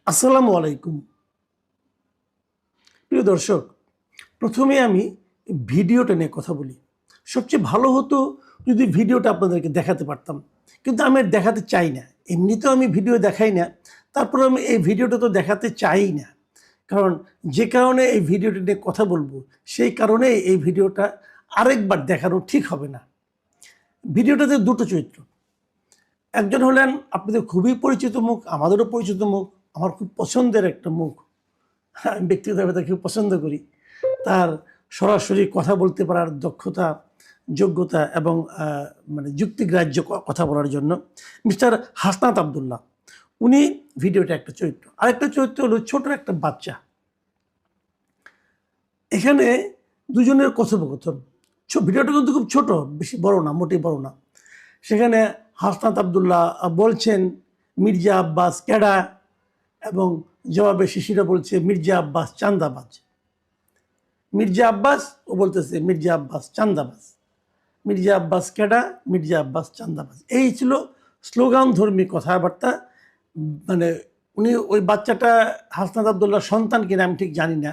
আসসালামু আলাইকুম। প্রিয় দর্শক, প্রথমে আমি ভিডিওটা নিয়ে কথা বলি। সবচেয়ে ভালো হতো যদি ভিডিওটা আপনাদেরকে দেখাতে পারতাম, কিন্তু আমি আর দেখাতে চাই না। এমনিতেও আমি ভিডিও দেখাই না, তারপরে আমি এই ভিডিওটা তো দেখাতে চাই না। কারণ যে কারণে এই ভিডিওটা নিয়ে কথা বলবো, সেই কারণে এই ভিডিওটা আরেকবার দেখানো ঠিক হবে না। ভিডিওটাতে দুটো চরিত্র। একজন হলেন আপনাদের খুবই পরিচিত মুখ, আমাদেরও পরিচিত মুখ, আমার খুব পছন্দের একটা মুখ। আমি ব্যক্তিগতভাবে তাকে খুব পছন্দ করি। তার সরাসরি কথা বলতে পারার দক্ষতা, যোগ্যতা এবং মানে যুক্তিগ্রাহ্য কথা বলার জন্য মিস্টার হাসনাত আবদুল্লাহ, উনি ভিডিওটা একটা চরিত্র। আরেকটা চরিত্র হলো ছোট একটা বাচ্চা। এখানে দুজনের কথোপকথন। ভিডিওটা কিন্তু খুব ছোট, বেশি বড় না, মোটেই বড় না। সেখানে হাসনাত আবদুল্লাহ বলছেন মির্জা আব্বাস ক্যাডা, এবং জবাবে শিশিরা বলছে মির্জা আব্বাস চান্দাবাজ। মির্জা আব্বাস ও বলতেছে মির্জা আব্বাস চান্দাবাজ। মির্জা আব্বাস কেডা, মির্জা আব্বাস চান্দাবাজ। এই ছিল স্লোগান ধর্মী কথাবার্তা। মানে উনি ওই বাচ্চাটা হাসনাত আবদুল্লাহ সন্তান কিনা আমি ঠিক জানি না,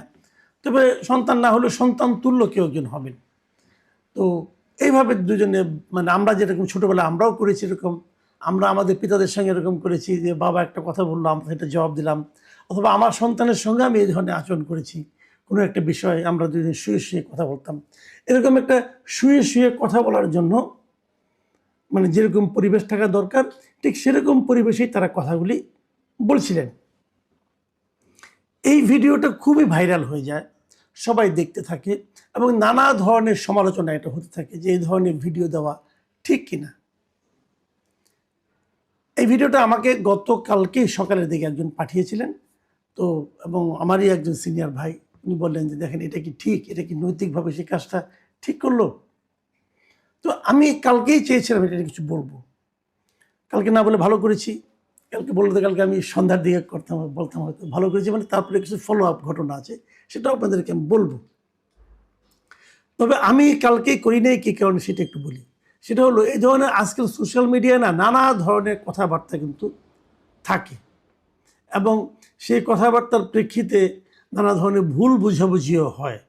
তবে সন্তান না হলে সন্তান তুল্য কেউ একজন হবেন। তো এইভাবে দুজনে, মানে আমরা যেরকম ছোটোবেলা আমরাও করেছি এরকম, আমরা আমাদের পিতাদের সঙ্গে এরকম করেছি যে বাবা একটা কথা বললো আমরা সেটা জবাব দিলাম, অথবা আমার সন্তানের সঙ্গে আমি এই ধরনের আচরণ করেছি। কোনো একটা বিষয়ে আমরা দুজন শুয়ে শুয়ে কথা বলতাম। এরকম একটা শুয়ে শুয়ে কথা বলার জন্য মানে যেরকম পরিবেশ থাকা দরকার, ঠিক সেরকম পরিবেশেই তারা কথাগুলি বলছিলেন। এই ভিডিওটা খুবই ভাইরাল হয়ে যায়, সবাই দেখতে থাকে এবং নানা ধরনের সমালোচনা এটা হতে থাকে যে এই ধরনের ভিডিও দেওয়া ঠিক কিনা। এই ভিডিওটা আমাকে গতকালকেই সকালের দিকে একজন পাঠিয়েছিলেন। তো এবং আমারই একজন সিনিয়র ভাই, উনি বললেন যে দেখেন এটা কি ঠিক, এটা কি নৈতিকভাবে সে কাজটা ঠিক করলো। তো আমি কালকেই চেয়েছিলাম এটা কিছু বলবো, কালকে না বলে ভালো করেছি। কালকে বলতে কালকে আমি সন্ধ্যার দিকে করতাম, বলতাম হয়তো ভালো করেছি, মানে তারপরে কিছু ফলো আপ ঘটনা আছে, সেটাও আপনাদেরকে আমি বলবো। তবে আমি কালকেই করি নাই কি কারণে সেটা একটু বলি। সেটা হলো এই ধরনের আজকাল সোশ্যাল মিডিয়ায় না নানা ধরনের কথাবার্তা কিন্তু থাকে, এবং সেই কথাবার্তার প্রেক্ষিতে নানা ধরনের ভুল বুঝাবুঝিও হয়।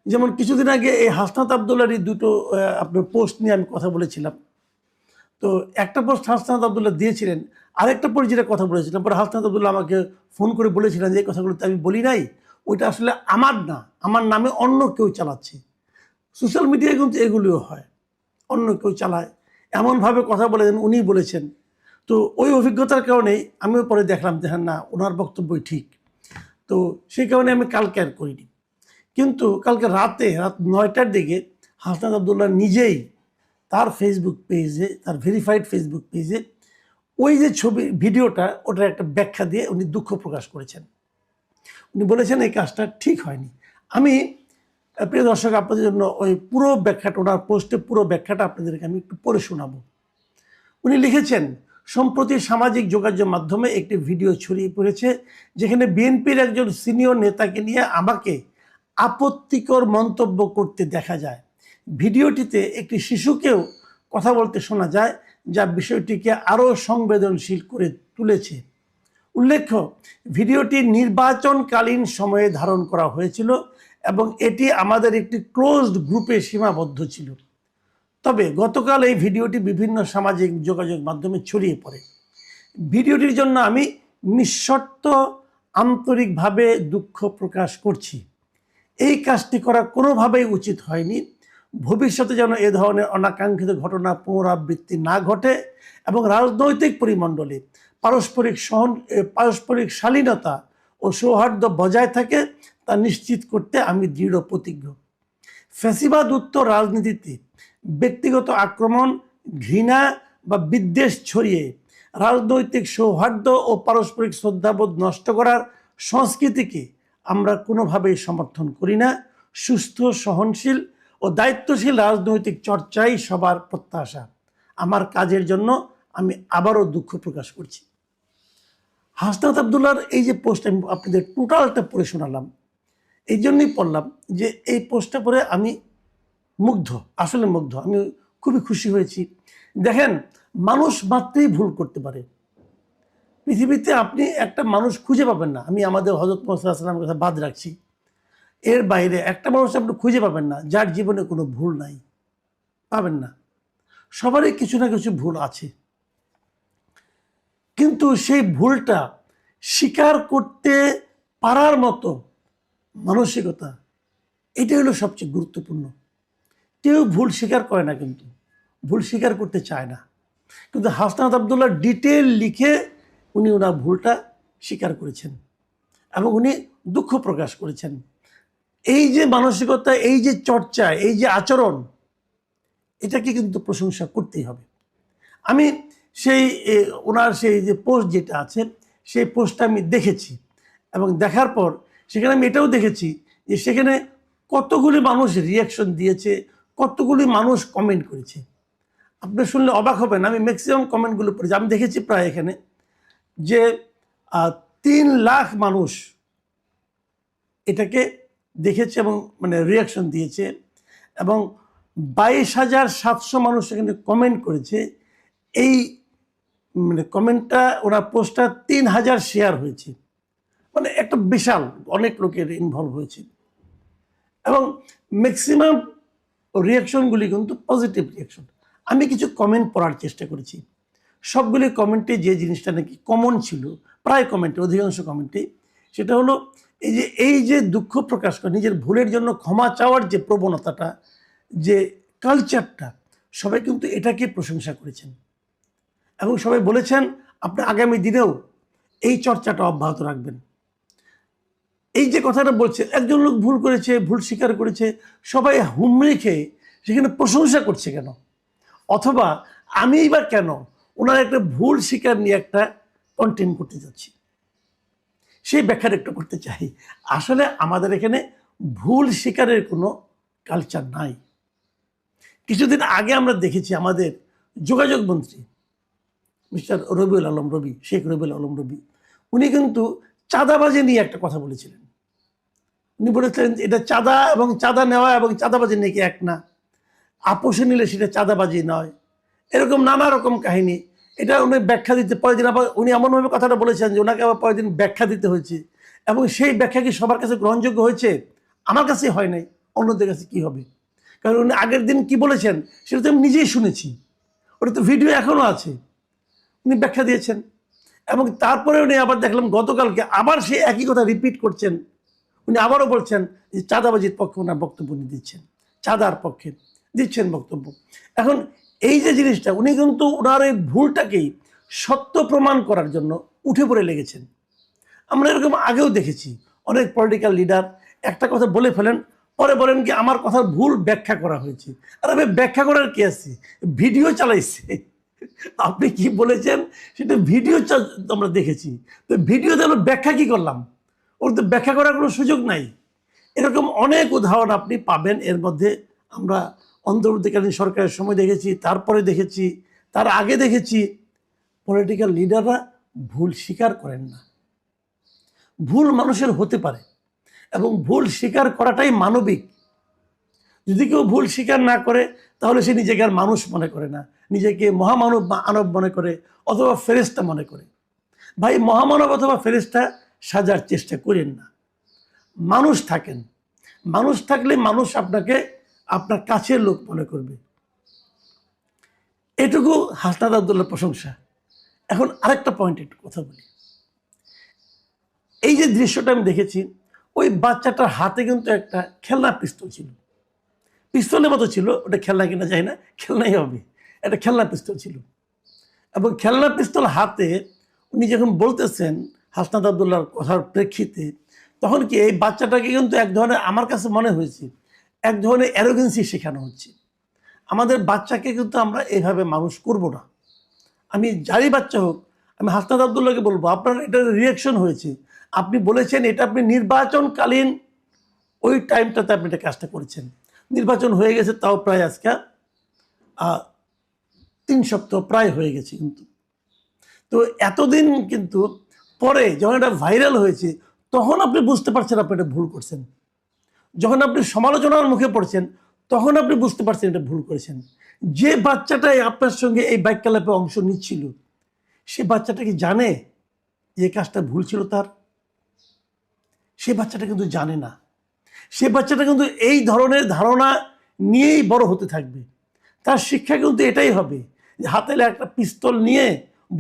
যেমন কিছুদিন আগে এই হাসনাত আবদুল্লাহরই দুটো আপনার পোস্ট নিয়ে আমি কথা বলেছিলাম। তো একটা পোস্ট হাসনাত আবদুল্লাহ দিয়েছিলেন, আরেকটা পরে যেটা কথা বলেছিলাম, পরে হাসনাত আবদুল্লাহ আমাকে ফোন করে বলেছিলেন যে এই কথাগুলো তো আমি বলি নাই, ওইটা আসলে আমার না, আমার নামে অন্য কেউ চালাচ্ছে। সোশ্যাল মিডিয়ায় কিন্তু এগুলিও হয়, অন্য কেউ চালায়, এমনভাবে কথা বলেছেন উনি বলেছেন। তো ওই অভিজ্ঞতার কারণেই আমিও পরে দেখলাম যে হ্যাঁ না, ওনার বক্তব্যই ঠিক। তো সেই কারণে আমি কালকে আর করিনি। কিন্তু কালকে রাত 9টার দিকে হাসনাত আবদুল্লাহ নিজেই তার ফেসবুক পেজে, তার ভেরিফাইড ফেসবুক পেজে ওই যে ছবি ভিডিওটা, ওটার একটা ব্যাখ্যা দিয়ে উনি দুঃখ প্রকাশ করেছেন। উনি বলেছেন এই কাজটা ঠিক হয়নি। আমি প্রিয় দর্শক আপনাদের জন্য ওই পুরো ব্যাখ্যাটা, ওনার পোস্টে পুরো ব্যাখ্যাটা আপনাদেরকে আমি একটু পড়ে শোনাবো। উনি লিখেছেন, সম্প্রতি সামাজিক যোগাযোগ মাধ্যমে একটি ভিডিও ছড়িয়ে পড়েছে যেখানে বিএনপির একজন সিনিয়র নেতাকে নিয়ে আমাকে আপত্তিকর মন্তব্য করতে দেখা যায়। ভিডিওটিতে একটি শিশুকেও কথা বলতে শোনা যায়, যা বিষয়টিকে আরও সংবেদনশীল করে তুলেছে। উল্লেখ্য, ভিডিওটি নির্বাচনকালীন সময়ে ধারণ করা হয়েছিল এবং এটি আমাদের একটি ক্লোজড গ্রুপে সীমাবদ্ধ ছিল। তবে গতকাল এই ভিডিওটি বিভিন্ন সামাজিক যোগাযোগ মাধ্যমে ছড়িয়ে পড়ে। ভিডিওটির জন্য আমি নিঃশর্ত আন্তরিকভাবে দুঃখ প্রকাশ করছি। এই কাজটি করা কোনোভাবেই উচিত হয়নি। ভবিষ্যতে যেন এ ধরনের অনাকাঙ্ক্ষিত ঘটনা পুনরাবৃত্তি না ঘটে এবং রাজনৈতিক পরিমণ্ডলে পারস্পরিক শালীনতা ও সৌহার্দ্য বজায় থাকে তা নিশ্চিত করতে আমি দৃঢ় প্রতিজ্ঞ। ফ্যাসিবাদ উত্তর রাজনীতিতে ব্যক্তিগত আক্রমণ, ঘৃণা বা বিদ্বেষ ছড়িয়ে রাজনৈতিক সৌহার্দ্য ও পারস্পরিক শ্রদ্ধাবোধ নষ্ট করার সংস্কৃতিকে আমরা কোনোভাবেই সমর্থন করি না। সুস্থ, সহনশীল ও দায়িত্বশীল রাজনৈতিক চর্চাই সবার প্রত্যাশা। আমার কাজের জন্য আমি আবারও দুঃখ প্রকাশ করছি। হাসনাত আবদুল্লাহর এই যে পোস্ট আমি আপনাদের টোটালটা পড়ে শোনালাম, এই জন্যই পড়লাম যে এই পোস্টটা পড়ে আমি মুগ্ধ, আসলে মুগ্ধ। আমি খুবই খুশি হয়েছি। দেখেন, মানুষ মাত্রই ভুল করতে পারে। পৃথিবীতে আপনি একটা মানুষ খুঁজে পাবেন না, আমি আমাদের হযরত মুহাম্মদ সাল্লাল্লাহু আলাইহি ওয়াসাল্লামের কথা বাদ রাখছি, এর বাইরে একটা মানুষ আপনি খুঁজে পাবেন না যার জীবনে কোনো ভুল নাই, পাবেন না। সবারই কিছু না কিছু ভুল আছে, কিন্তু সেই ভুলটা স্বীকার করতে পারার মতো মানসিকতা, এটাই হলো সবচেয়ে গুরুত্বপূর্ণ। কেউ ভুল স্বীকার করে না, কিন্তু ভুল স্বীকার করতে চায় না। কিন্তু হাসনাত আবদুল্লাহ ডিটেল লিখে উনি ওনার ভুলটা স্বীকার করেছেন এবং উনি দুঃখ প্রকাশ করেছেন। এই যে মানসিকতা, এই যে চর্চা, এই যে আচরণ, এটাকে কিন্তু প্রশংসা করতেই হবে। আমি সেই ওনার সেই যে পোস্ট যেটা আছে, সেই পোস্টটা আমি দেখেছি এবং দেখার পর সেখানে আমি এটাও দেখেছি যে সেখানে কতগুলি মানুষ রিয়াকশন দিয়েছে, কতগুলি মানুষ কমেন্ট করেছে। আপনি শুনলে অবাক হবেন, আমি ম্যাক্সিমাম কমেন্টগুলো পড়েছি। আমি দেখেছি প্রায় এখানে যে 3 লাখ মানুষ এটাকে দেখেছে এবং মানে রিয়াকশন দিয়েছে এবং 22,700 মানুষ এখানে কমেন্ট করেছে। এই মানে কমেন্টটা, ওনার পোস্টটা 3,000 শেয়ার হয়েছে, মানে একটা বিশাল অনেক লোকের ইনভলভ হয়েছে এবং ম্যাক্সিমাম রিয়াকশনগুলি কিন্তু পজিটিভ রিয়াকশন। আমি কিছু কমেন্ট পড়ার চেষ্টা করেছি, সবগুলি কমেন্টে যে জিনিসটা নাকি কমন ছিল, প্রায় কমেন্টে, অধিকাংশ কমেন্টে, সেটা হলো এই যে দুঃখ প্রকাশ করে নিজের ভুলের জন্য ক্ষমা চাওয়ার যে প্রবণতাটা, যে কালচারটা, সবাই কিন্তু এটাকে প্রশংসা করেছেন এবং সবাই বলেছেন আপনি আগামী দিনেও এই চর্চাটা অব্যাহত রাখবেন। এই যে কথাটা বলছে, একজন লোক ভুল করেছে, ভুল স্বীকার করেছে, সবাই হুমড়ি খেয়ে সেখানে প্রশংসা করছে কেন? অথবা আমি বা কেন ওনার একটা ভুল স্বীকার নিয়ে একটা কন্টেন্ট করতে যাচ্ছি, সেই ব্যাখ্যাটা একটু করতে চাই। আসলে আমাদের এখানে ভুল স্বীকারের কোনো কালচার নাই। কিছুদিন আগে আমরা দেখেছি আমাদের যোগাযোগ মন্ত্রী মিস্টার রবিউল আলম রবি, শেখ রবিউল আলম রবি, উনি কিন্তু চাঁদাবাজি নিয়ে একটা কথা বলেছিলেন। উনি বলেছিলেন এটা চাঁদা এবং চাঁদা নেওয়া এবং চাঁদাবাজি নাকি এক না, আপোষে নিলে সেটা চাঁদাবাজি নয়, এরকম নানা রকম কাহিনী। এটা উনি ব্যাখ্যা দিতে, পরের দিন আবার উনি এমনভাবে কথাটা বলেছেন যে ওনাকে আবার পরের দিন ব্যাখ্যা দিতে হয়েছে এবং সেই ব্যাখ্যা কি সবার কাছে গ্রহণযোগ্য হয়েছে? আমার কাছে হয় নাই, অন্যদের কাছে কি হবে? কারণ উনি আগের দিন কি বলেছেন সেটা তো আমি নিজেই শুনেছি, ওটা তো ভিডিও এখনও আছে, উনি ব্যাখ্যা দিয়েছেন। এবং তারপরে উনি আবার দেখলাম গতকালকে আবার সেই একই কথা রিপিট করছেন। উনি আবারও বলছেন যে চাঁদাবাজির পক্ষে ওনার বক্তব্য উনি দিচ্ছেন, চাঁদার পক্ষে দিচ্ছেন বক্তব্য। এখন এই যে জিনিসটা, উনি কিন্তু ওনার এই ভুলটাকেই সত্য প্রমাণ করার জন্য উঠে পড়ে লেগেছেন। আমরা এরকম আগেও দেখেছি অনেক পলিটিক্যাল লিডার একটা কথা বলে ফেলেন, পরে বলেন কি আমার কথার ভুল ব্যাখ্যা করা হয়েছে। আর আমি ব্যাখ্যা করার কি আছে, ভিডিও চালাইছে, আপনি কি বলেছেন সেটা ভিডিও আমরা দেখেছি, তো ভিডিওতে আমরা ব্যাখ্যা কি করলাম? ওর তো ব্যাখ্যা করার কোনো সুযোগ নাই। এরকম অনেক উদাহরণ আপনি পাবেন। এর মধ্যে আমরা অন্তর্বর্তীকালীন সরকারের সময় দেখেছি, তারপরে দেখেছি, তার আগে দেখেছি। পলিটিক্যাল লিডাররা ভুল স্বীকার করেন না। ভুল মানুষের হতে পারে এবং ভুল স্বীকার করাটাই মানবিক। যদি কেউ ভুল স্বীকার না করে তাহলে সে নিজেকে আর মানুষ মনে করে না, নিজেকে মহামানব বা আনব মনে করে অথবা ফেরেশতা মনে করে। ভাই, মহামানব অথবা ফেরেশতা সাজার চেষ্টা করেন না, মানুষ থাকেন। মানুষ থাকলে মানুষ আপনাকে আপনার কাছের লোক মনে করবে। এটুকু হাসনাত আবদুল্লাহ প্রশংসা। এখন আরেকটা পয়েন্ট একটু কথা বলি। এই যে দৃশ্যটা আমি দেখেছি, ওই বাচ্চাটার হাতে কিন্তু একটা খেলনা পিস্তল ছিল, পিস্তলের মতো ছিল, ওটা খেলনা কিনা যায় না, খেলনাই হবে, একটা খেলনা পিস্তল ছিল। এবং খেলনা পিস্তল হাতে উনি যখন বলতেছেন হাসনাত আবদুল্লাহর কথার প্রেক্ষিতে, তখন কি এই বাচ্চাটাকে কিন্তু এক ধরনের, আমার কাছে মনে হয়েছে এক ধরনের অ্যারোগেন্সি শেখানো হচ্ছে। আমাদের বাচ্চাকে কিন্তু আমরা এইভাবে মানুষ করব না। আমি যারই বাচ্চা হোক, আমি হাসনাত আবদুল্লাহকে বলবো আপনার এটা রিয়াকশন হয়েছে, আপনি বলেছেন এটা আপনি নির্বাচনকালীন ওই টাইমটাতে আপনি এটা কাজটা করেছেন। নির্বাচন হয়ে গেছে তাও প্রায় আজকে 3 সপ্তাহ প্রায় হয়ে গেছে। কিন্তু তো এতদিন কিন্তু পরে যখন এটা ভাইরাল হয়েছে তখন আপনি বুঝতে পারছেন আপনি এটা ভুল করছেন। যখন আপনি সমালোচনার মুখে পড়ছেন তখন আপনি বুঝতে পারছেন এটা ভুল করেছেন। যে বাচ্চাটাই আপনার সঙ্গে এই বাইক ক্লাবে অংশ নিচ্ছিল, সে বাচ্চাটা কি জানে যে কাজটা ভুল ছিল তার? সে বাচ্চাটা কিন্তু জানে না। সে বাচ্চাটা কিন্তু এই ধরনের ধারণা নিয়েই বড় হতে থাকবে। তার শিক্ষা কিন্তু এটাই হবে যে হাতে একটা পিস্তল নিয়ে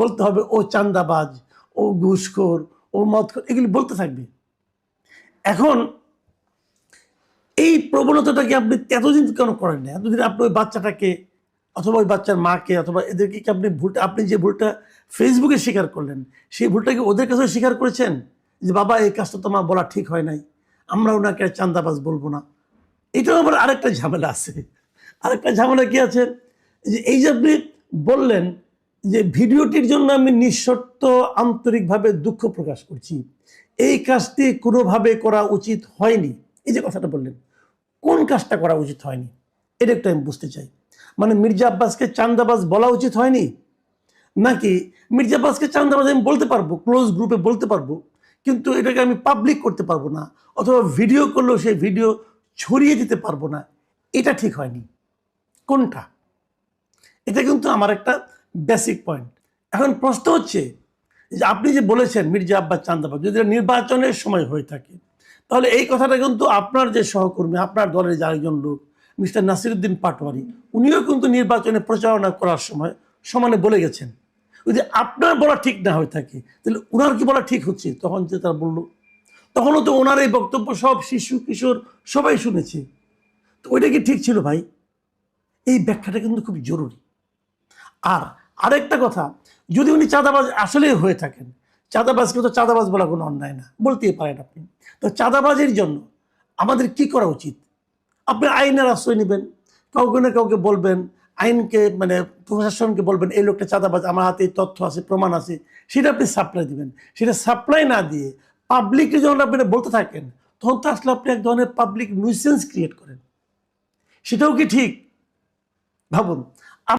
বলতে হবে ও চাঁদাবাজ, ও ঘুষখোর, ও মদখোর, এগুলি বলতে থাকবে। এখন এই প্রবণতাটাকে আপনি এতদিন কেন করেন না? এতদিন আপনি ওই বাচ্চাটাকে অথবা ওই বাচ্চার মাকে অথবা এদেরকে কি আপনি যে ভুলটা ফেসবুকে স্বীকার করলেন, সেই ভুলটাকে ওদের কাছেও স্বীকার করেছেন যে বাবা এই কাজটা তোমার বলা ঠিক হয় নাই, আমরা ওনাকে চাঁদাবাজ বলবো না? এটাও আবার আরেকটা ঝামেলা আছে। আরেকটা ঝামেলা কি আছে, যে এই যে আপনি বললেন যে ভিডিওটির জন্য আমি নিঃশর্ত আন্তরিকভাবে দুঃখ প্রকাশ করছি, এই কাজটি কোনোভাবে করা উচিত হয়নি, এই যে কথাটা বললেন, কোন কাজটা করা উচিত হয়নি এটা একটু আমি বুঝতে চাই। মানে মির্জা আব্বাসকে চাঁদাবাজ বলা উচিত হয়নি, নাকি মির্জা আব্বাসকে চাঁদাবাজ আমি বলতে পারবো, ক্লোজ গ্রুপে বলতে পারবো, কিন্তু এটাকে আমি পাবলিক করতে পারবো না, অথবা ভিডিও করলেও সেই ভিডিও ছড়িয়ে দিতে পারবো না, এটা ঠিক হয়নি? কোনটা? এটা কিন্তু আমার একটা বেসিক পয়েন্ট। এখন প্রশ্ন হচ্ছে যে আপনি যে বলেছেন মির্জা আব্বাস চাঁদাবাজ, যদি এটা নির্বাচনের সময় হয়ে থাকে, তাহলে এই কথাটা কিন্তু আপনার যে সহকর্মী, আপনার দলের যে আরেকজন লোক মিস্টার নাসিরুদ্দিন পাটোয়ারি, উনিও কিন্তু নির্বাচনে প্রচারণা করার সময় সমানে বলে গেছেন। যদি আপনার বলা ঠিক না হয়ে থাকে তাহলে ওনার কি বলা ঠিক হচ্ছে? তখন যে তারা বললো, তখনও তো ওনার এই বক্তব্য সব শিশু কিশোর সবাই শুনেছে। তো ওইটা কি ঠিক ছিল ভাই? এই ব্যাখ্যাটা কিন্তু খুব জরুরি। আর আরেকটা কথা, যদি উনি চাঁদাবাজ আসলে হয়ে থাকেন, চাঁদাবাজকে তো চাঁদাবাজ বলা কোনো অন্যায় না, বলতেই পারেন আপনি। তো চাঁদাবাজের জন্য আমাদের কি করা উচিত? আপনি আইনের আশ্রয় নেবেন, কাউকে না কাউকে বলবেন, আইনকে মানে প্রশাসনকে বলবেন এই লোকটা চাঁদাবাজ, আমার হাতে তথ্য আছে, প্রমাণ আছে, সেটা আপনি সাপ্লাই দিবেন। সেটা সাপ্লাই না দিয়ে পাবলিককে যখন আপনি বলতে থাকেন, তখন তো আসলে আপনি এক ধরনের পাবলিক নিউসেন্স ক্রিয়েট করেন। সেটাও কি ঠিক? ভাবুন,